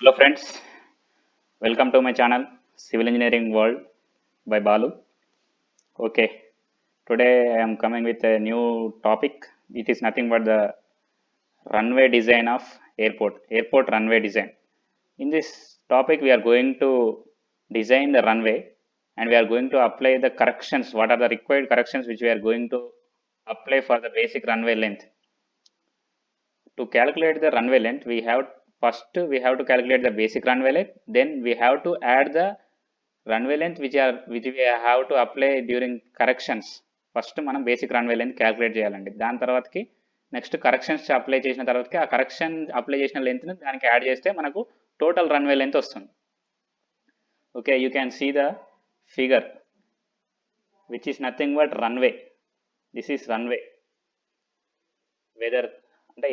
Hello friends, welcome to my channel Civil Engineering World by Balu. Okay, today I am coming with a new topic. It is nothing but the runway design of airport runway design. In this topic, we are going to design the runway and we are going to apply the corrections. What are the required corrections which we are going to apply for the basic runway length? To calculate the runway length, we have to calculate the basic runway length. Then we have to add the runway length which we have to apply during corrections. First మనం basic runway length calculate చేయాలండి. దాని తర్వాతకి next corrections apply చేసిన తర్వాతకి ఆ correction apply చేసిన లెంత్ని దానికి add చేస్తే మనకు టోటల్ రన్వే లెంత్ వస్తుంది. Okay, you can see the figure which is nothing but runway. This is runway. Whether అంటే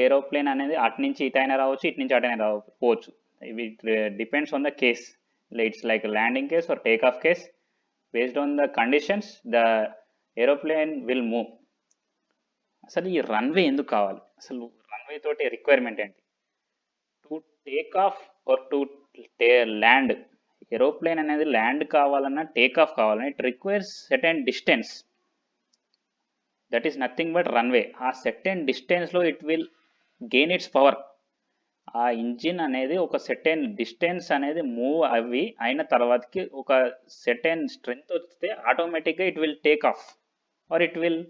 ఏరోప్లేన్ అనేది అటు నుంచి ఇటైనా రావచ్చు, ఇటు నుంచి అటైనా రావచ్చు. It depends on the case. It's like a landing case or takeoff case. Based on the conditions, the aeroplane will move. అసలు ఈ రన్వే ఎందుకు కావాలి? అసలు రన్వే తోటి రిక్వైర్మెంట్ ఏంటి? To take off or to land. Aeroplane అనేది land కావాలన్నా take off కావాలన్నా it requires certain distance. That is nothing but runway. ఆ సెటెన్ డిస్టెన్స్లో it will gain its power. ఆ ఇంజిన్ అనేది ఒక సెటెన్ డిస్టెన్స్ అనేది మూవ్ అయిన తర్వాతకి ఒక సెటెన్ స్ట్రెంగ్త్ వస్తే ఆటోమేటిక్గా it will take off or it will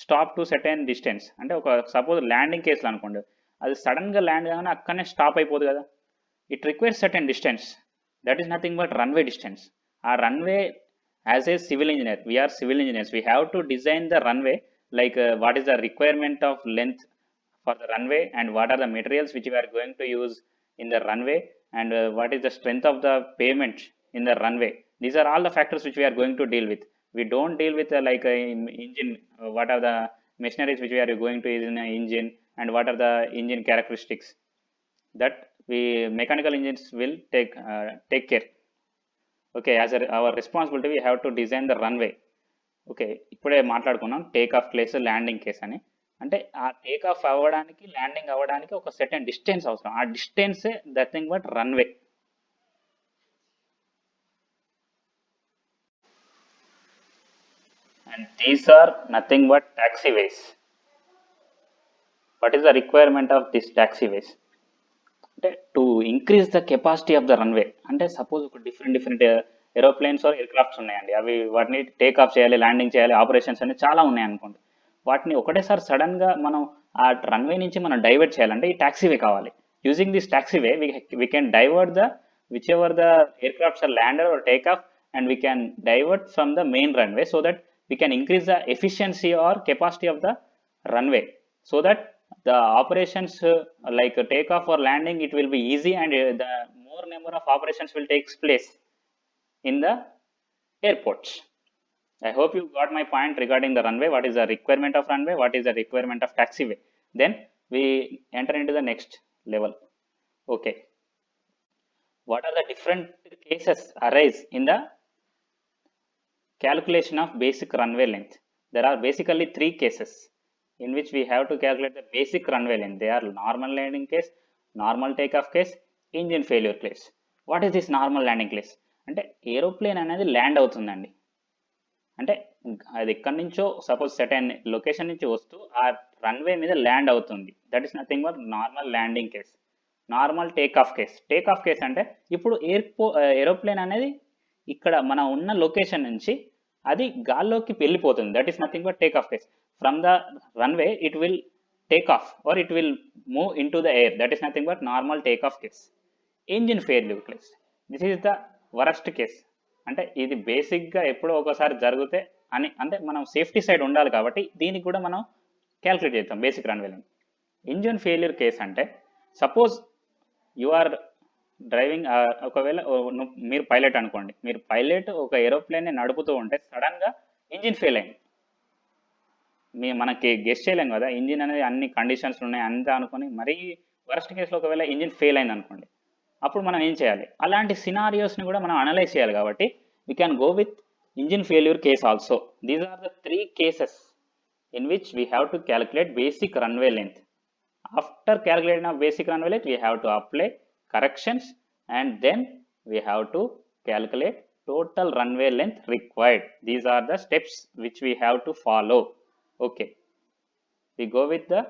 stop to certain distance. అంటే ఒక సపోజ్ ల్యాండింగ్ కేసులో అనుకోండి, అది సడన్గా ల్యాండ్ కాగానే అక్కడనే స్టాప్ అయిపోదు కదా. It requires certain distance. That is nothing but runway distance. ఆ runway as a civil engineer, we are civil engineers, we have to design the runway like what is the requirement of length for the runway and what are the materials which we are going to use in the runway and what is the strength of the pavement in the runway. These are all the factors which we are going to deal with. We don't deal with like a engine, what are the machineries which we are going to use in an engine and what are the engine characteristics. That we mechanical engines will take care. Okay, as our responsibility we have to design the runway. Okay, ఇప్పుడే మాట్లాడుకున్నాం take off case, landing case అని. అంటే ఆ take of అవ్వడానికి, landing అవ్వడానికి ఒక సెటన్ distance అవసరం. ఆ డిస్టెన్సే nothing but runway. And these are nothing but taxiways. What is the requirement of this taxiways? అంటే to increase the capacity of the runway. అంటే సపోజ్ ఒక different aeroplanes or aircrafts ఉన్నాయండి. అవి వాటిని టేక్ ఆఫ్ చేయాలి, landing చేయాలి, operations అనేవి చాలా ఉన్నాయి అనుకోండి. వాటిని ఒకటేసారి సడన్గా మనం ఆ రన్వే నుంచి మనం డైవర్ట్ చేయాలంటే ఈ టాక్సీవే కావాలి. Using this taxiway we can divert the whichever the aircrafts are lander or take off and we can divert from the main runway so that we can increase the efficiency or capacity of the runway so that the operations like takeoff or landing it will be easy and the more number of operations will take place in the airports. I hope you got my point regarding the runway. What is the requirement of runway? What is the requirement of taxiway? Then we enter into the next level. Okay, what are the different cases arise in the calculation of basic runway length? There are basically three cases in which we have to calculate the basic runway length. They are normal landing case, normal takeoff case, engine failure case. What is this normal landing case? అంటే aeroplane అనేది land అవుతుందండి. అంటే అది ఎక్కడి నుంచో suppose సెటైన్ location నుంచి వస్తూ ఆ రన్వే మీద ల్యాండ్ అవుతుంది. That is nothing but normal landing case. Normal take off case అంటే ఇప్పుడు ఏరోప్లేన్ అనేది ఇక్కడ మనం ఉన్న లొకేషన్ నుంచి అది గాల్లోకి వెళ్ళిపోతుంది. That is nothing but take off case. From the runway it will take off or it will move into the air. That is nothing but normal takeoff case. Engine failure case, this is the worst case. అంటే ఇది బేసిక్గా ఎప్పుడో ఒకసారి జరిగితే అని అంటే మనం safety side ఉండాలి కాబట్టి దీనికి కూడా మనం క్యాల్కులేట్ చేస్తాం basic runway length. Engine failure case అంటే సపోజ్ యు ఆర్ డ్రైవింగ్, ఒకవేళ మీరు పైలట్ అనుకోండి, మీరు పైలట్ ఒక ఏరోప్లేన్ని నడుపుతూ ఉంటే సడన్గా ఇంజిన్ ఫెయిల్ అయింది. మనకి గెస్ట్ చేయలేం కదా, ఇంజిన్ అనేది అన్ని కండిషన్స్ ఉన్నాయి అంతా అనుకుని మరీ వర్స్ట్ కేసులో ఒకవేళ ఇంజిన్ ఫెయిల్ అయింది అనుకోండి, అప్పుడు మనం ఏం చేయాలి? అలాంటి సినారియోస్ని కూడా మనం అనలైజ్ చేయాలి కాబట్టి we can go with engine failure case also. These are the three cases in which we have to calculate basic runway length. After calculating of basic runway length, we have to apply corrections, and then we have to calculate total runway length required. These are the steps which we have to follow. Okay, we go with the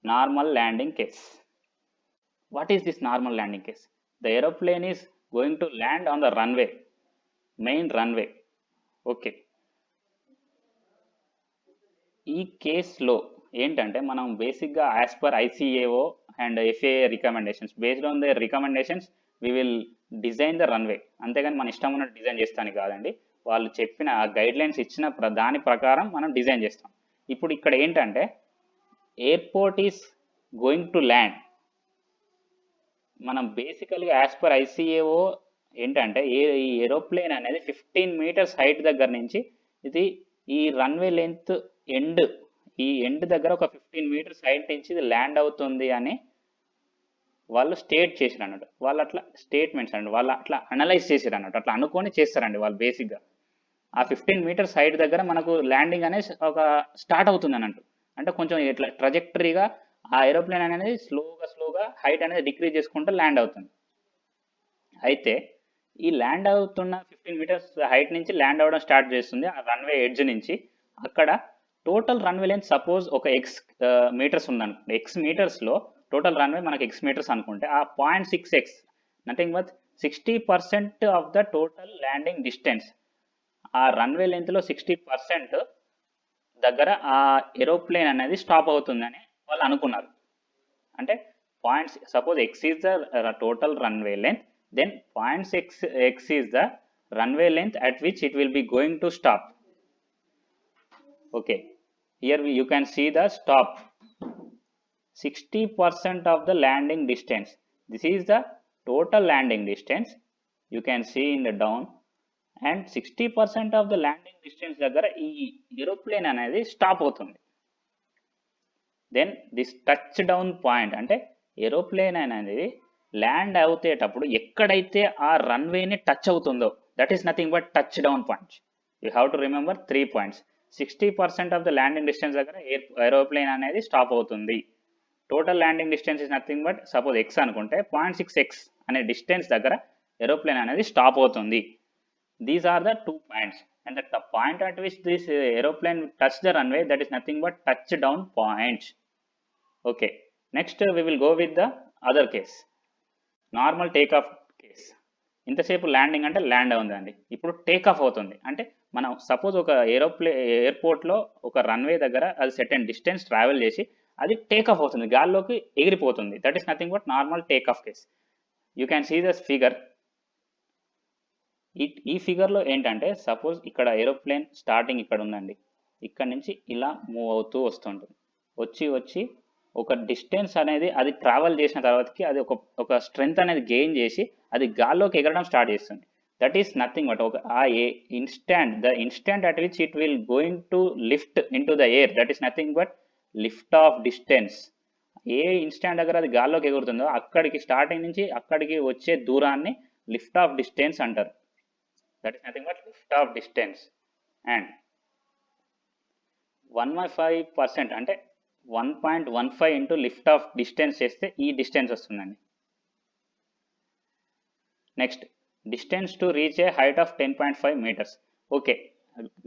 normal landing case. What is this normal landing case? The aeroplane is going to land on the runway, main runway. Okay, ఈ కేసులో ఏంటంటే మనం బేసిక్గా as per ICAO and FAA recommendations, based on the recommendations we will design the runway. అంతేగాని మన ఇష్టం ఉన్నట్టు design చేస్తానికి కాదండి, వాళ్ళు చెప్పిన గైడ్ లైన్స్ ఇచ్చిన దాని ప్రకారం మనం డిజైన్ చేస్తాం. ఇప్పుడు ఇక్కడ ఏంటంటే airport is going to land. మనం బేసికల్గా యాజ్ పర్ ఐసీఏఓ ఏంటంటే ఈ ఏరోప్లేన్ అనేది 15 మీటర్స్ హైట్ దగ్గర నుంచి ఇది ఈ రన్వే లెంత్ ఈ ఎండ్ దగ్గర ఒక 15 మీటర్స్ హైట్ నుంచి ఇది ల్యాండ్ అవుతుంది అని వాళ్ళు స్టేట్ చేశారు అన్నట్టు. వాళ్ళు అట్లా స్టేట్మెంట్స్ అండి, వాళ్ళు అట్లా అనలైజ్ చేశారు అన్నట్టు, అట్లా అనుకొని చేస్తారండి వాళ్ళు. బేసిక్గా ఆ 15 మీటర్స్ హైట్ దగ్గర మనకు ల్యాండింగ్ అనేది ఒక స్టార్ట్ అవుతుంది అన్నట్టు. అంటే కొంచెం ఇట్లా ట్రజెక్టరీగా ఆ ఏరోప్లేన్ అనేది స్లోగా హైట్ అనేది డిక్రీజ్ చేసుకుంటూ ల్యాండ్ అవుతుంది. అయితే ఈ ల్యాండ్ అవుతున్న 15 మీటర్స్ హైట్ నుంచి ల్యాండ్ అవ్వడం స్టార్ట్ చేస్తుంది ఆ రన్వే ఎడ్జ్ నుంచి. అక్కడ టోటల్ రన్వే లెంత్ సపోజ్ ఒక ఎక్స్ మీటర్స్ ఉందనుకోండి. ఎక్స్ మీటర్స్లో టోటల్ రన్వే మనకి ఎక్స్ మీటర్స్ అనుకుంటే ఆ 0.6x nothing but 60% of the total landing distance. ఆ రన్వే లెంత్లో 60% దగ్గర ఆ ఏరోప్లేన్ అనేది స్టాప్ అవుతుందని వాళ్ళు అనుకున్నారు. అంటే suppose X is the total runway length, then 0.6x is the runway length at which it will be going to stop. Okay, here you can see the stop, 60% of the landing distance. This is the total landing distance, you can see in the down, and 60% of the landing distance దగ్గర ఈ aeroplane అనేది stop అవుతుంది. Then this touch down point అంటే aeroplane అనేది land అవుతేటప్పుడు ఎక్కడైతే ఆ రన్వేని టచ్ అవుతుందో that is nothing but touch down points. You have to remember 3 points. 60% of the landing distance దగ్గర ఏరోప్లేన్ అనేది స్టాప్ అవుతుంది. Total landing distance is nothing but suppose x అనుకుంటే 0.6x అనే డిస్టెన్స్ దగ్గర ఏరోప్లేన్ అనేది స్టాప్ అవుతుంది. These are the 2 points and the point at which this aeroplane touch the runway that is nothing but touch down points. Okay, next we will go with the other case, normal take off case. ఇంతసేపు landing అంటే land అవుతుందండి, ఇప్పుడు take off అవుతుంది. అంటే మనం suppose ఒక ఎయిర్పోర్ట్లో ఒక రన్వే దగ్గర అది సెర్టెన్ డిస్టెన్స్ ట్రావెల్ చేసి అది టేక్ ఆఫ్ అవుతుంది, గాల్లోకి ఎగిరిపోతుంది. That is nothing but normal take off case. You can see this figure. ఈ ఫిగర్లో ఏంటంటే సపోజ్ ఇక్కడ ఏరోప్లేన్ స్టార్టింగ్ ఇక్కడ ఉందండి, ఇక్కడ నుంచి ఇలా మూవ్ అవుతూ వస్తుంటుంది. వచ్చి ఒక డిస్టెన్స్ అనేది అది ట్రావెల్ చేసిన తర్వాతకి అది ఒక స్ట్రెంగ్త్ అనేది గెయిన్ చేసి అది గాల్లోకి ఎగరడం స్టార్ట్ చేస్తుంది. That is nothing but the instant at which it will going to lift in to the air, that is nothing but lift of distance. A instant దగ్గర అది గాల్లోకి ఎగురుతుందో అక్కడికి స్టార్టింగ్ నుంచి అక్కడికి వచ్చే దూరాన్ని లిఫ్ట్ ఆఫ్ డిస్టెన్స్ అంటారు. That is nothing but lift of distance. And 1/5% అంటే 1.15 ఇంటూ లిఫ్ట్ ఆఫ్ డిస్టెన్స్ చేస్తే ఈ డిస్టెన్స్ వస్తుందండి. Next distance to reach a height of 10.5 metres. Okay,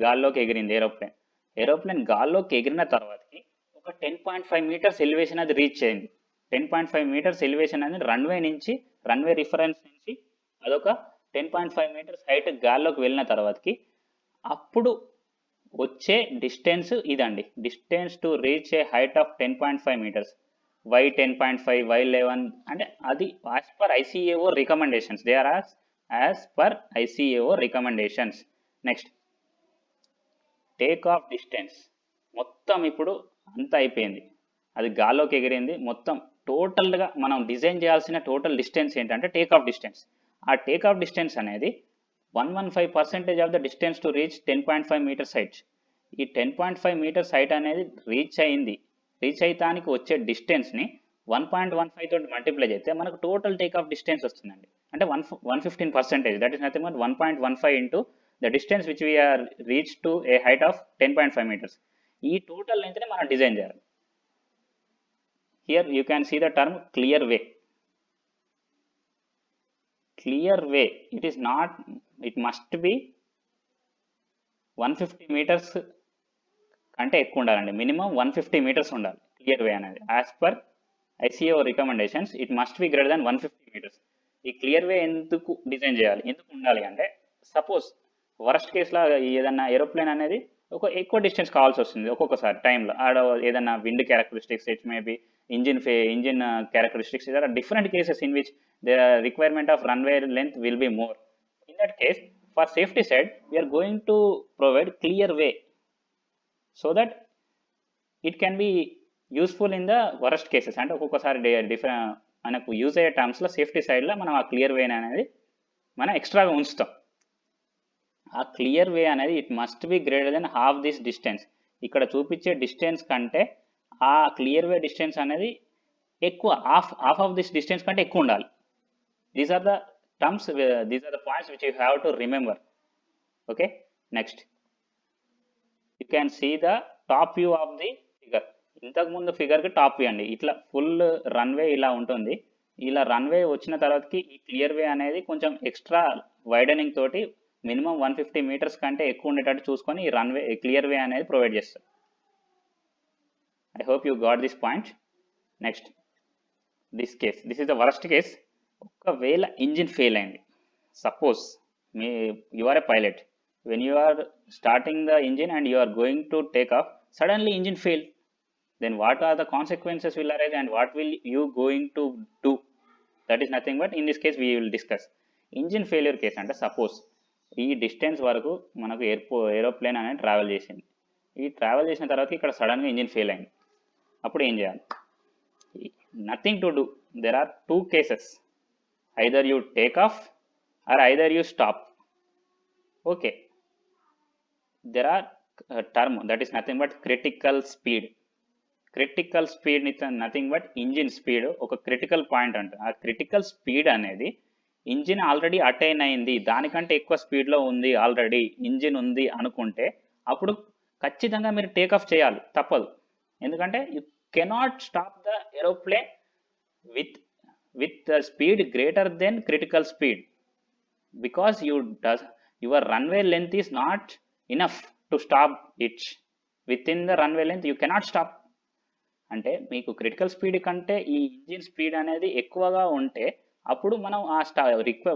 గాల్లోకి ఎగిరింది ఏరోప్లేన్ గాల్లోకి ఎగిరిన తర్వాతకి ఒక 10.5 మీటర్స్ ఎలివేషన్ అది రీచ్ అయింది. 10.5 మీటర్స్ ఎలివేషన్ అనేది రన్వే రిఫరెన్స్ నుంచి అదొక 10.5 మీటర్స్ హైట్ గాల్లోకి వెళ్ళిన తర్వాతకి అప్పుడు వచ్చే డిస్టెన్స్ ఇదండి. Distance to reach a height of 10.5 metres, why 10.5, why 11 అంటే అది as per ICAO recommendations. They are as per ICAO recommendations. Next take off distance. మొత్తం ఇప్పుడు అంతా అయిపోయింది, అది గాల్లోకి ఎగిరింది. మొత్తం టోటల్గా మనం డిజైన్ చేయాల్సిన టోటల్ డిస్టెన్స్ ఏంటంటే టేక్ ఆఫ్ డిస్టెన్స్. ఆ టేక్ ఆఫ్ డిస్టెన్స్ అనేది 115% of the distance to reach 10.5 metres height. ఈ 10.5 మీటర్స్ హైట్ అనేది రీచ్ అయితానికి వచ్చే డిస్టెన్స్ని 1.15 తోటి మల్టిప్లై చేస్తే మనకు టోటల్ టేక్ ఆఫ్ డిస్టెన్స్ వస్తుందండి. అంటే 115%. That is nothing but 1.15 into the distance which we are reach to a height of 10.5 metres. ఈ టోటల్ లెంత్ని మనం డిజైన్ చేయాలి. Here you can see the term clear way. clear way, it must be 150 meters కంటే ఎక్కువ ఉండాలండి. Minimum 150 meters ఉండాలి clear way అనేది. As per ICAO recommendations it must be greater than 150 meters. ఈ క్లియర్ వే ఎందుకు design చేయాలి, ఎందుకు ఉండాలి అంటే, సపోజ్ వర్స్ట్ కేసులో ఏదన్నా ఏరోప్లేన్ అనేది ఎక్కువ డిస్టెన్స్ కావాల్సి వస్తుంది ఒక్కొక్కసారి టైంలో. ఆడ ఏదన్నా wind characteristics, it's maybe engine characteristics, there are different cases in which the requirement of runway length will be more. In that case, for safety side, we are going to provide clear way so that it can be useful in the worst cases. అంటే ఒక్కొక్కసారి మనకు use అయ్యే టర్మ్స్లో safety సైడ్లో మనం ఆ clear way అనేది మనం ఎక్స్ట్రాగా ఉంచుతాం. ఆ క్లియర్ వే అనేది it must be greater than half this distance. ఇక్కడ చూపించే డిస్టెన్స్ కంటే ఆ క్లియర్ వే డిస్టెన్స్ అనేది ఎక్కువ, హాఫ్ ఆఫ్ దిస్ డిస్టెన్స్ కంటే ఎక్కువ ఉండాలి. These are the terms, these are the points which you have to remember. Okay, next you can see the top view of the figure. ఇంతకుముందు ఫిగర్కి top view అండి. ఇట్లా full runway ఇలా ఉంటుంది. ఇలా రన్వే వచ్చిన తర్వాతకి ఈ క్లియర్ వే అనేది కొంచెం ఎక్స్ట్రా వైడనింగ్ తోటి మినిమం 150 meters కంటే ఎక్కువ ఉండేటట్టు చూసుకొని ఈ రన్వే క్లియర్ వే అనేది ప్రొవైడ్ చేస్తారు. I hope you got this point. Next this case, this is the worst case. ఒకవేళ ఇంజిన్ ఫెయిల్ అయింది, suppose you are a pilot, when you are starting the engine and you are going to take off, suddenly engine fail, then what are the consequences will arise and what will you going to do? That is nothing but, in this case we will discuss engine failure case. అంటే suppose ఈ distance వరకు మనకు aeroplane అనేది travel చేసింది. ఈ travel చేసిన తర్వాత ఇక్కడ సడన్గా ఇంజిన్ ఫెయిల్ అయింది. అప్పుడు ఏం చేయాలి? Nothing to do. There are 2 cases, either you take off or either you stop. Okay, there are a term that is nothing but critical speed. Critical speed is nothing but engine speed. ఒక critical point అంటే ఆ critical speed అనేది engine already attain అయింది, దానికంటే ఎక్కువ స్పీడ్లో ఉంది, already engine ఉంది అనుకుంటే అప్పుడు ఖచ్చితంగా మీరు టేక్ ఆఫ్ చేయాలి, తప్పదు. ఎందుకంటే you cannot stop the aeroplane with the speed greater than critical speed, because your runway length is not enough to stop it. within the runway length you cannot stop. అంటే మీకు critical speed కంటే ఈ engine speed అనేది ఎక్కువగా ఉంటే అప్పుడు మనం ఆ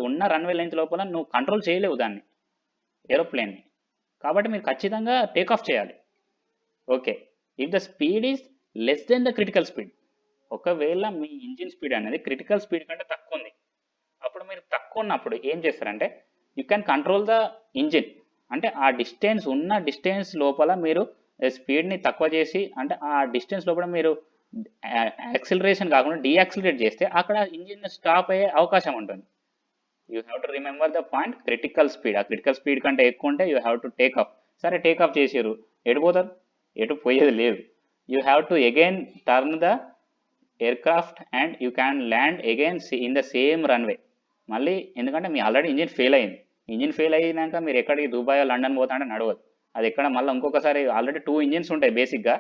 ఉన్న రన్వే లెంత్ లోపల నువ్వు కంట్రోల్ చేయలేవు దాన్ని, ఏరోప్లేన్ని. కాబట్టి మీరు ఖచ్చితంగా టేక్ ఆఫ్ చేయాలి. Okay, if the speed is less than the critical speed, ఒకవేళ మీ ఇంజిన్ స్పీడ్ అనేది క్రిటికల్ స్పీడ్ కంటే తక్కువ ఉంది, అప్పుడు మీరు తక్కువ ఉన్నప్పుడు ఏం చేస్తారంటే you can control the engine. అంటే ఆ ఉన్న డిస్టెన్స్ లోపల మీరు స్పీడ్ని తక్కువ చేసి, అంటే ఆ డిస్టెన్స్ లోపల మీరు యాక్సిలరేషన్ కాకుండా డీయాక్సిలరేట్ చేస్తే అక్కడ ఇంజిన్ స్టాప్ అయ్యే అవకాశం ఉంటుంది. You have to remember the point, critical speed. ఆ క్రిటికల్ స్పీడ్ కంటే ఎక్కువ ఉంటే you have to take of. సరే, టేక్ ఆఫ్ చేసారు, ఎటు పోతారు? ఎటు పోయేది లేదు. You have to again turn the aircraft and you can land again in the same runway. మళ్ళీ ఎందుకంటే మీ ఆల్రెడీ ఇంజిన్ ఫెయిల్ అయింది. ఇంజిన్ ఫెయిల్ అయినాక మీరు ఎక్కడికి దుబాయ్ లండన్ పోతా అంటే నడవదు. అది ఎక్కడ మళ్ళీ ఇంకొకసారి ఆల్రెడీ 2 ఇంజిన్స్ ఉంటాయి బేసిక్గా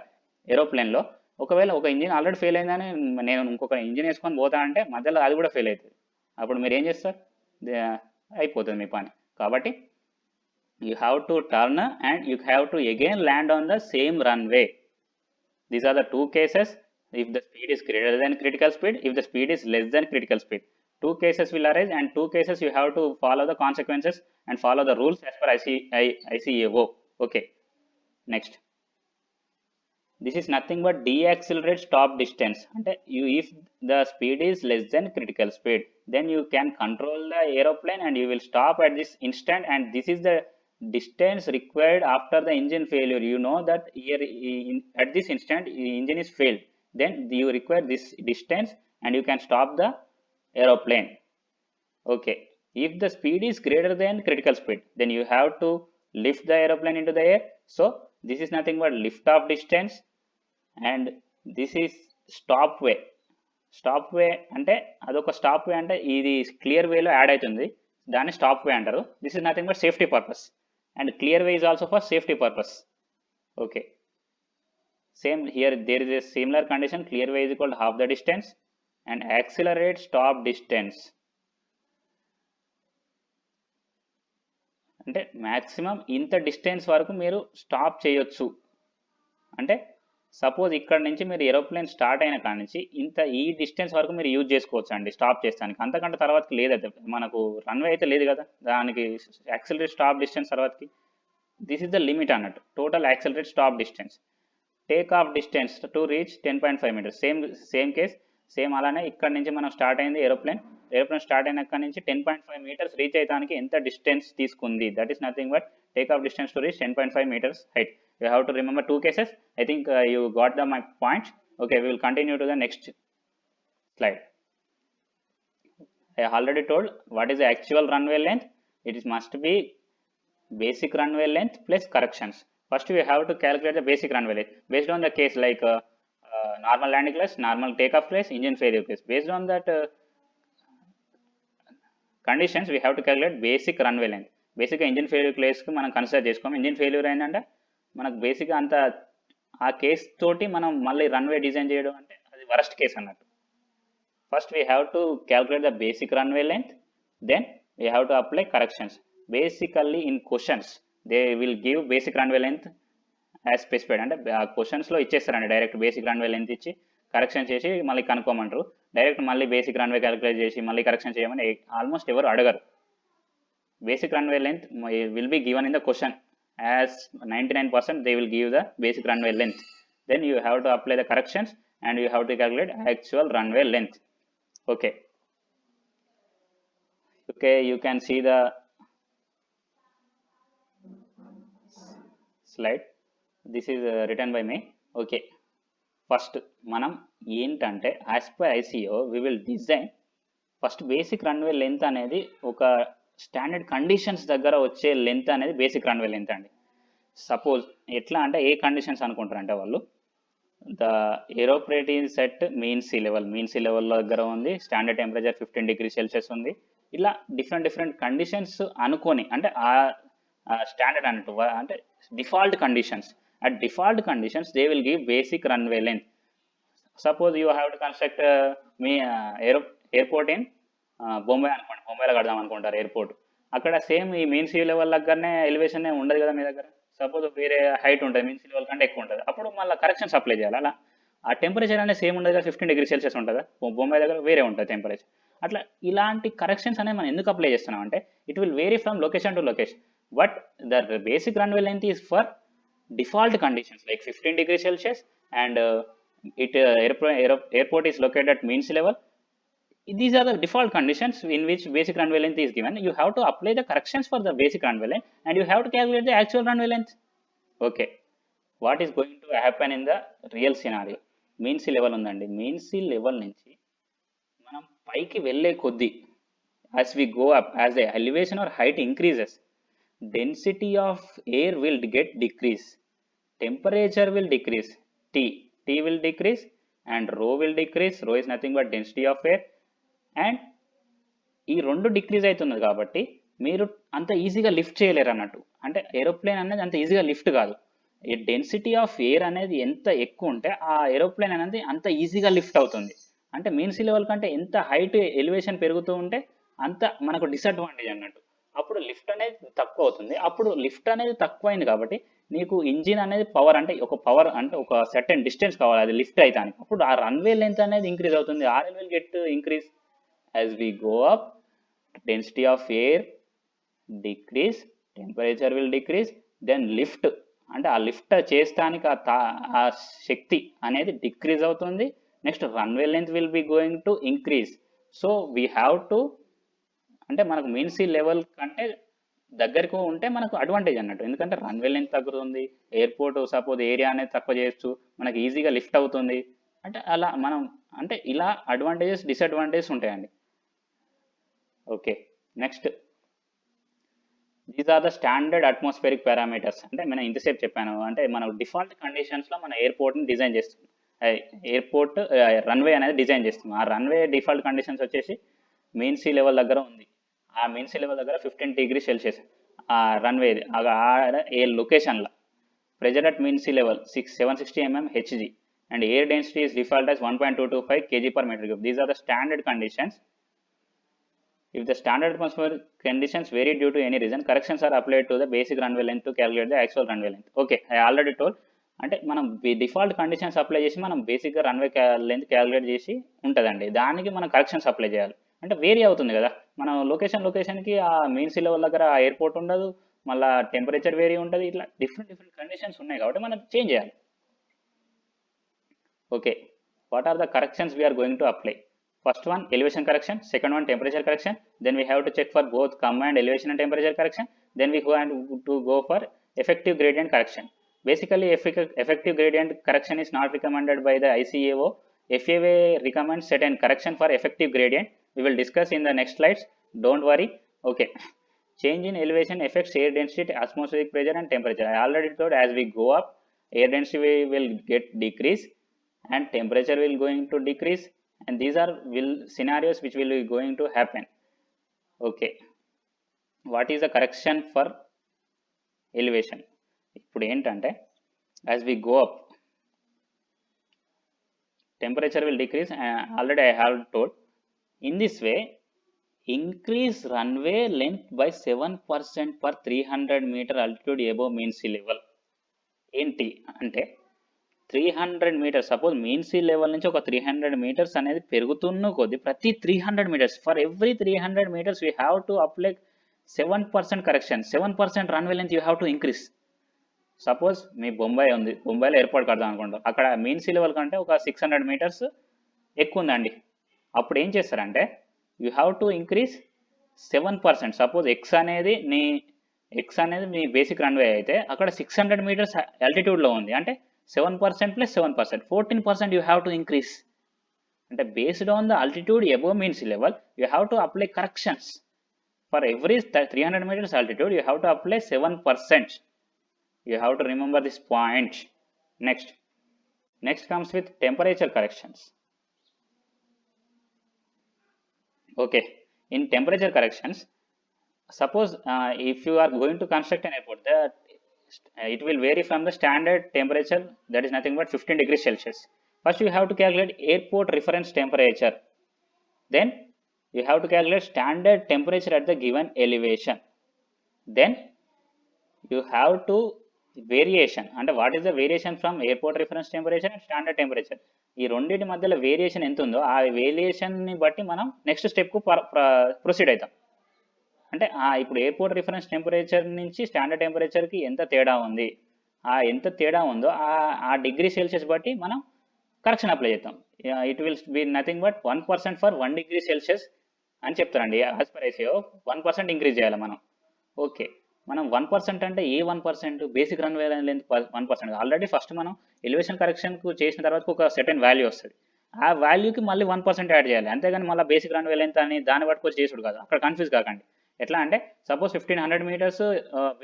ఏరోప్లేన్లో. ఒకవేళ ఒక ఇంజిన్ ఆల్రెడీ ఫెయిల్ అయిందని నేను ఇంకొక ఇంజిన్ వేసుకొని పోతా అంటే మధ్యలో అది కూడా ఫెయిల్ అవుతుంది. అప్పుడు మీరు ఏం చేస్తారు? అయిపోతుంది మీ పని. కాబట్టి you have to turn and you have to again land on the same runway. These are the 2 cases. If the speed is greater than critical speed, if the speed is less than critical speed, 2 cases will arise, and 2 cases you have to follow the consequences and follow the rules as per ICAO. Okay, next, this is nothing but deaccelerate stop distance. అంటే if the speed is less than critical speed, then you can control the aeroplane and you will stop at this instant, and this is the distance required after the engine failure. You know that here at this instant engine is failed, then you require this distance and you can stop the aeroplane. Okay, if the speed is greater than critical speed, then you have to lift the aeroplane into the air. So this is nothing but lift off distance, and this is stop way. Stop way అంటే అదొక stop way, అంటే ఇది clear వేలో add అవుతుంది, దాన్ని stop వే అంటారు. This is nothing but safety purpose, and clear way is also for safety purpose. Okay, same here, there is a similar condition. Clear way is equal to half the distance and accelerate stop distance. అంటే maximum ఇంత distance వరకు మీరు stop చేయొచ్చు. అంటే suppose ఇక్కడ నుంచి మీరు aeroplane start అయిన కాడ నుంచి ఈ డిస్టెన్స్ వరకు మీరు యూజ్ చేసుకోవచ్చు అండి స్టాప్ చేస్తానికి. అంతకంటే తర్వాతకి లేదైతే మనకు రన్వే అయితే లేదు కదా, దానికి యాక్సిలరేట్ స్టాప్ డిస్టెన్స్ తర్వాతకి దిస్ ఇస్ ద లిమిట్ అన్నట్టు. Total accelerate stop distance, take off distance to reach 10.5 metres. Same case, same అలానే ఇక్కడ నుంచి మనం స్టార్ట్ అయింది ఏరోప్లేన్ స్టార్ట్ అయిన అక్కడ నుంచి 10.5 మీటర్స్ రీచ్ అయ్యడానికి ఎంత డిస్టెన్స్ తీసుకుంది, that is nothing but take off distance to reach 10.5 metres height. You have to remember two cases. I think you got my point. Okay, we will continue to the next slide. I already told what is the actual runway length. It is must be basic runway length plus corrections. First we have to calculate the basic runway length based on the case like normal landing class, normal takeoff class, engine failure case. Based on that conditions we have to calculate basic runway length. Basic engine failure case కు మనం consider చేసుకోము. Engine failure అయిందంటే మనకు బేసిక్గా అంత ఆ case తోటి మనం మళ్ళీ రన్వే డిజైన్ చేయడం అంటే అది వరస్ట్ కేస్ అన్నట్టు. First we have to calculate the basic runway length, then we have to apply corrections. Basically in questions they will give basic runway length as specified. అంటే ఆ క్వశ్చన్స్లో ఇచ్చేస్తారండి, డైరెక్ట్ బేసిక్ రన్వే లెంత్ ఇచ్చి correction చేసి మళ్ళీ కనుక్కోమంటారు. Direct మళ్ళీ basic runway calculate చేసి మళ్ళీ కరెక్షన్ చేయమని ఆల్మోస్ట్ ఎవరు అడగరు. Basic runway length will be given in the question. As 99% they will give the basic runway length. Then you have to apply the corrections and you have to calculate actual runway length. Okay, you can see the slide. This is written by me. Okay, first మనం ఏంటంటే as per ICO we will design first basic runway length అనేది ఒక standard conditions దగ్గర వచ్చే length అనేది basic runway length అండి. Suppose ఎట్లా అంటే ఏ కండిషన్స్ అనుకుంటారంటే వాళ్ళు the aeroplane is set mean sea level దగ్గర ఉంది, స్టాండర్డ్ టెంపరేచర్ 15 degrees Celsius ఉంది. ఇలా డిఫరెంట్ కండిషన్స్ అనుకొని అంటే ఆ స్టాండర్డ్ అన్నట్టు అంటే default conditions. At default conditions they will give basic runway length. Suppose you have to construct me airport in Bombay అనుకోండి, బొంబాయిలో కడదాం అనుకుంటారు ఎయిర్పోర్ట్. అక్కడ సేమ్ ఈ మెయిన్ సీ లెవెల్ దగ్గరనే ఎలివేషన్ ఉండదు కదా మీ దగ్గర. సపోజ్ వేరే హైట్ ఉంటుంది, మెయిన్ సీ లెవెల్ కంటే ఎక్కువ ఉంటుంది, అప్పుడు మళ్ళీ కరెక్షన్స్ అప్లై చేయాలి. అలా ఆ టెంపరేచర్ అనేది సేమ్ ఉండదు కదా, 15 degrees Celsius ఉంటుందా, బొంబాయి దగ్గర వేరే ఉంటుంది టెంపరేచర్. అట్లా ఇలాంటి కరెక్షన్స్ అనేవి మనం ఎందుకు అప్లై చేస్తున్నాం అంటే it will vary from location to location. But the basic runway length is for default conditions like 15 degrees Celsius and airport is located at mean sea level. These are the default conditions in which basic runway length is given. You have to apply the corrections for the basic runway length and you have to calculate the actual runway length. Okay, what is going to happen in the real scenario? Mean sea level ఉందండి, mean sea level నుంచి మనం పైకి వెళ్ళే కొద్దీ as we go up, as the elevation or height increases, density of air will get decrease, temperature will decrease, T will decrease and rho will decrease. Rho is nothing but density of air. And ఈ రెండు decrease అవుతున్నది కాబట్టి మీరు అంత ఈజీగా lift చేయలేరు అన్నట్టు. అంటే ఏరోప్లేన్ అనేది అంత ఈజీగా లిఫ్ట్ కాదు. ఈ డెన్సిటీ ఆఫ్ ఎయిర్ అనేది ఎంత ఎక్కువ ఉంటే ఆ ఏరోప్లేన్ అనేది అంత ఈజీగా లిఫ్ట్ అవుతుంది. అంటే మీన్ సీ లెవెల్ కంటే ఎంత హైట్ ఎలివేషన్ పెరుగుతూ ఉంటే అంత మనకు డిసడ్వాంటేజ్ అన్నట్టు. అప్పుడు లిఫ్ట్ అనేది తక్కువ అవుతుంది. అప్పుడు లిఫ్ట్ అనేది తక్కువైంది కాబట్టి నీకు ఇంజిన్ అనేది పవర్ అంటే ఒక సర్టెన్ డిస్టెన్స్ కావాలి అది లిఫ్ట్ అవుతానికి. అప్పుడు ఆ రన్వే లెంత్ అనేది ఇంక్రీజ్ అవుతుంది. RL will get increase. As we go up, density of air decrease, temperature will decrease, then lift అంటే ఆ లిఫ్ట్ చేస్తానికి ఆ శక్తి అనేది డిక్రీజ్ అవుతుంది. Next runway length will be going to increase. So we have to అంటే మనకు mean sea level కంటే దగ్గరకు ఉంటే మనకు అడ్వాంటేజ్ అన్నట్టు. ఎందుకంటే రన్వే లెంత్ తగ్గుతుంది, ఎయిర్పోర్ట్ సపోజ్ ఏరియా అనేది తక్కువ చేయొచ్చు, మనకి ఈజీగా లిఫ్ట్ అవుతుంది. అంటే అలా మనం అంటే ఇలా అడ్వాంటేజెస్ డిసడ్వాంటేజెస్ ఉంటాయండి. Okay, next these are the standard atmospheric parameters. అంటే మనం ఇంతసేపు చెప్పాను అంటే మనం డిఫాల్ట్ కండిషన్స్లో మన ఎయిర్పోర్ట్ని డిజైన్ చేస్తాం, ఎయిర్పోర్ట్ రన్వే అనేది డిజైన్ చేస్తాం. ఆ రన్వే డిఫాల్ట్ కండిషన్స్ వచ్చేసి మెయిన్ సీ లెవెల్ దగ్గర ఉంది. ఆ మెయిన్ సీ లెవెల్ దగ్గర 15 degrees Celsius ఆ రన్వే ఏ లొకేషన్లో pressure at main sea level 760 mm Hg and air density is default as 1.225 kg per meter cube. These are the standard conditions. If the standard atmospheric conditions vary due to any reason, corrections are applied to the basic runway length to calculate the actual runway length. Okay, I already told. అంటే మనం default conditions apply చేసి మనం బేసిక్గా runway length calculate చేసి ఉంటుందండి. దానికి మనం corrections apply చేయాలి. అంటే వేరీ అవుతుంది కదా, మనం లొకేషన్కి ఆ మెయిన్ సీ లెవెల్ దగ్గర ఆ ఎయిర్పోర్ట్ ఉండదు, మళ్ళీ టెంపరేచర్ వేరీ ఉంటుంది, ఇట్లా డిఫరెంట్ కండిషన్స్ ఉన్నాయి కాబట్టి మనం చేంజ్ చేయాలి. Okay, what are the corrections we are going to apply? First one elevation correction, second one temperature correction, then we have to check for both combined elevation and temperature correction, then we go for effective gradient correction. Basically effective gradient correction is not recommended by the ICAO. FAA recommends certain correction for effective gradient. We will discuss in the next slides, don't worry. Okay, change in elevation affects air density, atmospheric pressure and temperature. I already told, as we go up, air density will get decrease and temperature will going to decrease, and these are scenarios which will be going to happen. Okay, what is the correction for elevation? ఇప్పుడు ఏంటంటే, as we go up, temperature will decrease, already I have told. In this way, increase runway length by 7% per 300 meter altitude above mean sea level. ఏంటి అంటే 300 metres, suppose mean sea level నుంచి ఒక 300 metres అనేది పెరుగుతున్న కొద్ది ప్రతి 300 metres, for every 300 metres you have to apply 7% correction, 7% runway length you have to increase. Suppose మీ బొంబాయి ఉంది, బొంబాయిలో ఎయిర్పోర్ట్ కడదాం అనుకుంటాం, అక్కడ మెయిన్ సీ లెవెల్ కంటే ఒక 600 మీటర్స్ ఎక్కువ ఉందండి. అప్పుడు ఏం చేస్తారంటే you have to increase 7%. Suppose X అనేది మీ బేసిక్ రన్వే అయితే అక్కడ 600 మీటర్స్ ఆల్టిట్యూడ్లో ఉంది, అంటే 7% plus 7%, 14% you have to increase. And based on the altitude above mean sea level, you have to apply corrections. For every 300 meters altitude, you have to apply 7%. You have to remember this point. Next comes with temperature corrections. Okay, in temperature corrections, suppose if you are going to construct an airport, it will vary from the standard temperature, that is nothing but 15 degrees Celsius. First you have to calculate airport reference temperature, then you have to calculate standard temperature at the given elevation, then you have to variation, and what is the variation from airport reference temperature and standard temperature, ఈ రెండింటి మధ్యలో variation ఎంత ఉందో ఆ వేరియేషన్ని బట్టి మనం next స్టెప్కు proceed అవుతాం. అంటే ఇప్పుడు ఎయిర్పోర్ట్ రిఫరెన్స్ టెంపరేచర్ నుంచి స్టాండర్డ్ టెంపరేచర్కి ఎంత తేడా ఉంది, ఎంత తేడా ఉందో ఆ డిగ్రీ సెల్సియస్ బట్టి మనం కరెక్షన్ అప్లై చేస్తాం. It will be nothing but 1% for 1 degree Celsius అని చెప్తారండి. యాజ్ పర్ ఐసిఓ 1% ఇంక్రీజ్ చేయాలి మనం. ఓకే, మనం 1% అంటే ఏ 1%? Basic runway length 1%. Already first మనం ఎలివేషన్ కరెక్షన్కు చేసిన తర్వాత ఒక సర్టెన్ వాల్యూ వస్తుంది, ఆ వాల్యూకి మళ్ళీ 1% యాడ్ చేయాలి, అంతేగాని మళ్ళీ బేసిక్ రన్వే లెంత్ అని దాన్ని పట్టుకొచ్చి చేసుడు కాదు. అక్కడ కన్ఫ్యూజ్ కాకండి. ఎట్లా అంటే suppose 1500 metres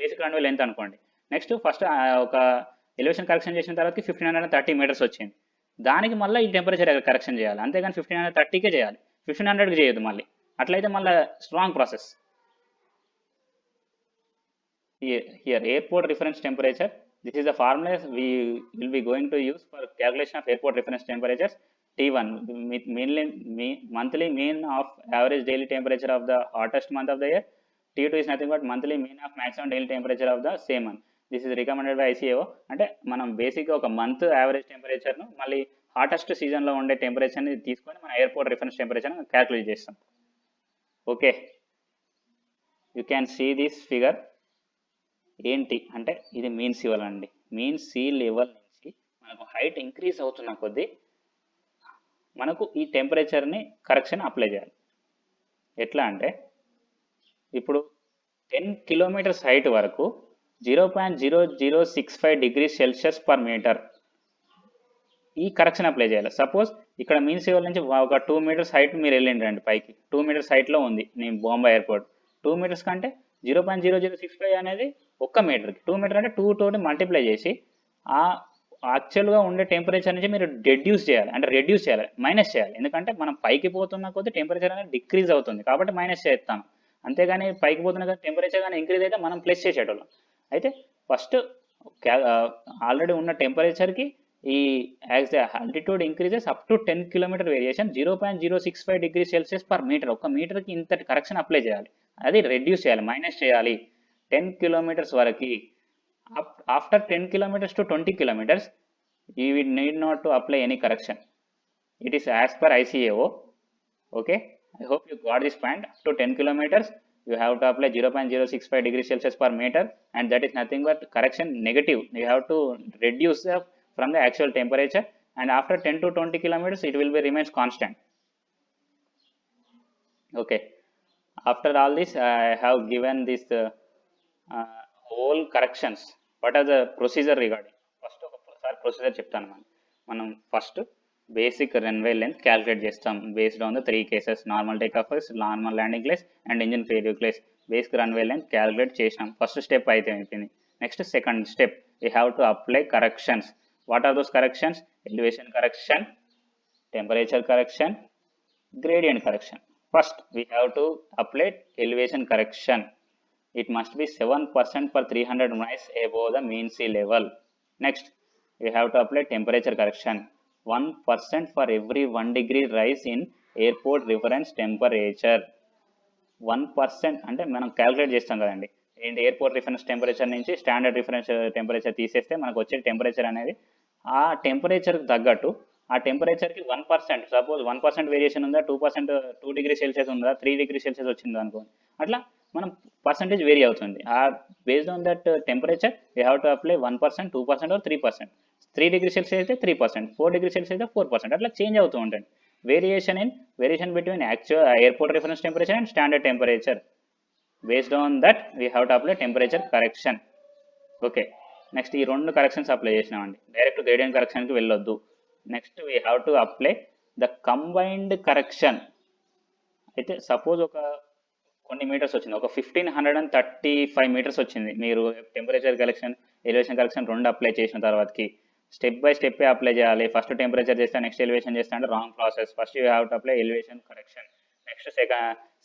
basic runway length అనుకోండి, నెక్స్ట్ ఫస్ట్ ఒక ఎలివేషన్ కరెక్షన్ చేసిన తర్వాత 1530 మీటర్స్ వచ్చింది, దానికి మళ్ళీ ఈ టెంపరేచర్ కరెక్షన్ చేయాలి, అంతేగాని 1530కే చేయాలి, 1500కి చేయొద్దు మళ్ళీ, అట్లయితే మళ్ళీ strong process. Here airport reference temperature, this is the formula we will be going to use for calculation of airport reference temperatures. T1 monthly mean of average daily temperature of the hottest month of the year. T2 is nothing but monthly mean of maximum daily temperature of the same month. This is recommended by ICAO. అంటే మనం బేసిక్గా ఒక month average టెంపరేచర్ను మళ్ళీ hottest సీజన్లో ఉండే టెంపరేచర్ని తీసుకొని మన ఎయిర్పోర్ట్ రిఫరెన్స్ టెంపరేచర్ని క్యాల్కులేట్ చేస్తాం. Okay, you can see this figure. ఏంటి అంటే ఇది మీన్ సీ లెవెల్ అండి. మీన్ సీ లెవెల్ నుంచి మనకు హైట్ ఇంక్రీజ్ అవుతున్న కొద్దీ మనకు ఈ టెంపరేచర్ని కరెక్షన్ అప్లై చేయాలి. ఎట్లా అంటే ఇప్పుడు 10 కిలోమీటర్స్ హైట్ వరకు 0.0065 డిగ్రీ సెల్సియస్ పర్ మీటర్ ఈ కరెక్షన్ అప్లై చేయాలి. సపోజ్ ఇక్కడ మీన్ సీ లెవెల్ నుంచి ఒక 2 మీటర్స్ హైట్ మీరు వెళ్ళండి పైకి, 2 మీటర్స్ హైట్లో ఉంది నీ బొంబాయి ఎయిర్పోర్ట్. 2 మీటర్స్ కంటే 0.0065 అనేది 1 మీటర్కి, 2 మీటర్ అంటే 2 తోటి మల్టిప్లై చేసి ఆ యాక్చువల్గా ఉండే టెంపరేచర్ నుంచి మీరు రెడ్యూస్ చేయాలి, మైనస్ చేయాలి. ఎందుకంటే మనం పైకి పోతున్న కొద్దీ టెంపరేచర్ అనేది డిక్రీజ్ అవుతుంది కాబట్టి మైనస్ చేస్తాను, అంతేగాని పైకి పోతున్న కదా టెంపరేచర్ కానీ ఇంక్రీజ్ అయితే మనం ప్లస్ చేసేటోళ్ళం. అయితే ఫస్ట్ ఆల్రెడీ ఉన్న టెంపరేచర్కి as the altitude increases up to 10 kilometre variation 0.065 degree Celsius per metre. ఒక మీటర్కి ఇంతటి కరెక్షన్ అప్లై చేయాలి, అది రెడ్యూస్ చేయాలి, మైనస్ చేయాలి 10 కిలోమీటర్స్ వరకు. After 10 kilometres to 20 kilometres you will need not to apply any correction. It is as per ICAO. Okay, I hope you got this point. Up to 10 kilometers you have to apply 0.065 degrees Celsius per meter, and that is nothing but correction negative. You have to reduce from the actual temperature, and after 10 to 20 kilometers it will be remains constant. Okay, after all this I have given this whole corrections. What are the procedure regarding? First ఒకసారి procedure చెప్తాను. మనం first basic runway length calculate చేస్తాం based on the 3 cases: normal take off case, normal landing case and engine failure case. Basic runway length calculate చేసినాం. First step అయితే అయిపోయింది. Next second step, you have to apply corrections. What are those corrections? Elevation correction, temperature correction, gradient correction. First we have to apply elevation correction. It must be 7% per 300 miles above the mean sea level. Next we have to apply temperature correction. 1% for every 1 degree rise in airport reference temperature. 1% అంటే మనం calculate చేస్తాం కదండి, ఏంటి airport reference temperature నుంచి standard reference temperature తీసేస్తే మనకు వచ్చే temperature అనేది ఆ టెంపరేచర్కి తగ్గట్టు ఆ టెంపరేచర్కి 1%, సపోజ్ 1% వేరియేషన్ ఉందా, 2%, 2 డిగ్రీ సెల్సియస్ ఉందా, 3 డిగ్రీ సెల్సియస్ వచ్చింది అనుకోండి, అట్లా మనం పర్సంటేజ్ వేరీ అవుతుంది. Based on that temperature you have to apply 1%, 2% or 3%. 3 degree celsius అయితే 3%, 4 డిగ్రీ సెల్సియస్ అయితే 4%, అట్లా చేంజ్ అవుతూ ఉంటుంది. Variation between actual airport reference temperature and standard temperature. Based on that we have to apply temperature correction. Okay, next ఈ రెండు corrections apply చేసినామండి, direct gradient కరెక్షన్కి వెళ్ళొద్దు. Next we have to apply the combined correction. అయితే suppose ఒక కొన్ని metres వచ్చింది, ఒక 1535 metres వచ్చింది, మీరు టెంపరేచర్ కరెక్షన్, ఎలివేషన్ కరెక్షన్ రెండు అప్లై చేసిన తర్వాతకి స్టెప్ బై స్టెప్ అప్లై చేయాలి. ఫస్ట్ టెంపరేచర్ చేస్తా, నెక్స్ట్ ఎలివేషన్ చేస్తా అంటే wrong process. First you have to apply elevation correction, next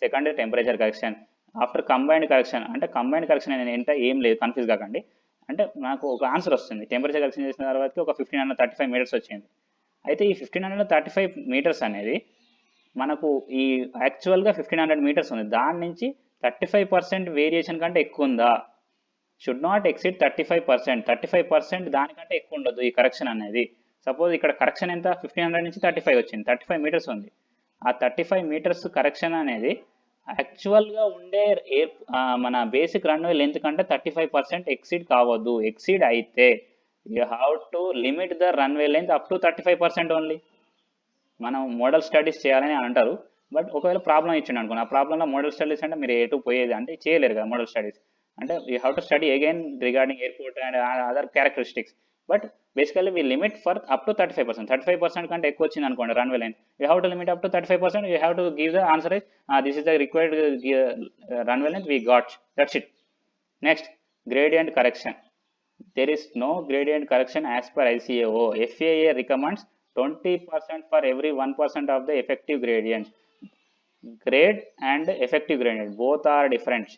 second temperature correction. After combined correction, అంటే కంబైన్డ్ కరెక్షన్ అనేది ఏంటంటే ఏం లేదు, కన్ఫ్యూజ్ కాకండి. అంటే నాకు ఒక ఆన్సర్ వస్తుంది, టెంపరేచర్ కరెక్షన్ చేసిన తర్వాత ఒక 1535 మీటర్స్ వచ్చింది. అయితే ఈ 1535 మీటర్స్ అనేది మనకు ఈ యాక్చువల్గా 1500 మీటర్స్ ఉంది, దాని నుంచి 35% వేరియేషన్ కంటే ఎక్కువ ఉందా? Should not exceed 35%. 35% దానికంటే ఎక్కువ ఉండదు ఈ కరెక్షన్ అనేది. సపోజ్ ఇక్కడ కరెక్షన్ ఎంత, 1500 నుంచి 35 వచ్చింది, 35 మీటర్స్ ఉంది. ఆ 35 మీటర్స్ కరెక్షన్ అనేది యాక్చువల్గా ఉండే మన బేసిక్ రన్వే లెంత్ కంటే 35% ఎక్సీడ్ కావద్దు. ఎక్సీడ్ అయితే you have to limit the runway length up to 35% only. మనం మోడల్ స్టడీస్ చేయాలని అంటారు, బట్ ఒకవేళ ప్రాబ్లం ఇచ్చిండు అనుకోండి, ఆ ప్రాబ్లంలో మోడల్ స్టడీస్ అంటే మీరు ఎటు పోయేది అంటే చేయలేరు కదా. మోడల్ స్టడీస్ అంటే you have to study again regarding airport and other characteristics. But basically we limit for up to 35%. 35% కంటే ఎక్కువ వచ్చింది అనుకోండి runway line, you have to limit up to 35%. You have to give the answer is this is the required runway length we got, that's it. Next gradient correction. There is no gradient correction as per ICAO. FAA recommends 20% for every 1% of the effective gradient. Grade and effective gradient both are different.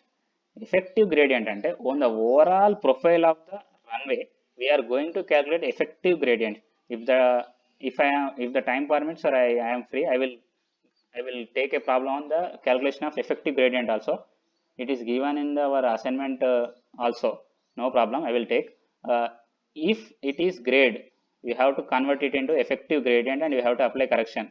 Effective gradient ante on the overall profile of the runway we are going to calculate effective gradient. If the time permits or I am free, I will take a problem on the calculation of effective gradient also. It is given in our assignment also. No problem, I will take. If it is grade, we have to convert it into effective gradient and we have to apply correction.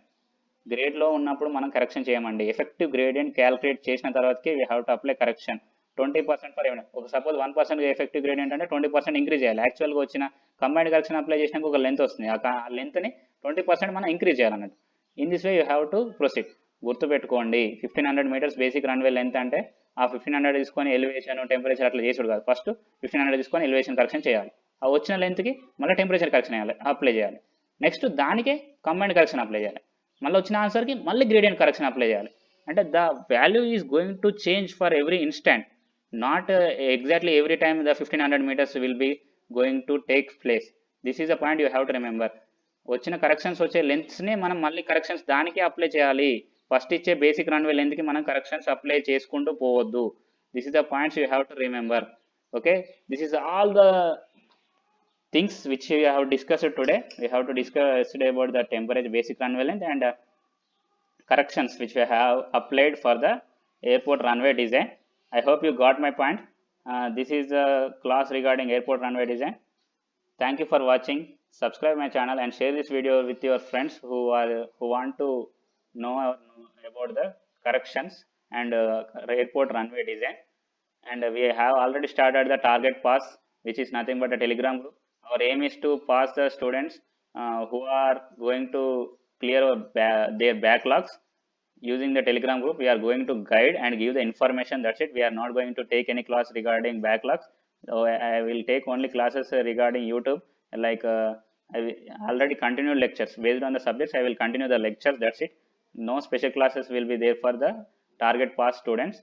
Grade లో ఉన్నప్పుడు మనం correction చేయమండి. Effective gradient calculate చేసిన తర్వాతకి we have to apply correction. 20% for ఏమైనా ఒక suppose 1% effective gradient అంటే 20% increase చేయాలి. యాక్చువల్గా వచ్చిన కంబైన్డ్ కరెక్షన్ అప్లై చేసినాక ఒక లెంత్ వస్తుంది, ఆ లెంత్ని 20% మనం ఇంక్రీజ్ చేయాలన్నట్టు. In this way you have to proceed. గుర్తుపెట్టుకోండి, 1500 మీటర్స్ బేసిక్ రన్వే లెంత్ అంటే ఆ 1500 తీసుకొని ఎలివేషన్ టెంపరేచర్ అట్లా చేసుడు కాదు. ఫస్ట్ 1500 తీసుకొని ఎలివేషన్ కరెక్షన్ చేయాలి, ఆ వచ్చిన లెంత్కి మళ్ళీ టెంపరేచర్ కరెక్షన్ చేయాలి, అప్లై చేయాలి. నెక్స్ట్ దానికే కంబైన్డ్ కరెక్షన్ అప్లై చేయాలి, మళ్ళీ వచ్చిన ఆన్సర్కి మళ్ళీ గ్రేడియంట్ కరెక్షన్ అప్లై చేయాలి. అంటే the value is going to change for every instant, not exactly every time the 1500 metres will be going to take place. This is the point you have to remember. వచ్చిన corrections వచ్చే లెంత్స్ని మనం మళ్ళీ corrections దానికి apply చేయాలి. First ఇచ్చే basic runway లెంత్కి మనం corrections apply చేసుకుంటూ పోవద్దు. This is the points you have to remember. Okay, this is all the things which we have discussed today. We have to discuss today about the temperature basic runway length and corrections which we have applied for the airport runway design. I hope you got my point. This is a class regarding airport runway design. Thank you for watching. Subscribe my channel and share this video with your friends who want to know about the corrections and airport runway design. And we have already started the target pass, which is nothing but a telegram group. Our aim is to pass the students who are going to clear their backlogs. Using the telegram group, we are going to guide and give the information. That's it. We are not going to take any class regarding backlogs. So I will take only classes regarding YouTube, like already continued lectures based on the subjects. I will continue the lectures. That's it. No special classes will be there for the target pass students.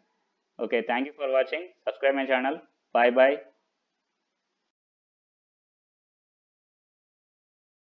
Okay, thank you for watching. Subscribe my channel. Bye bye.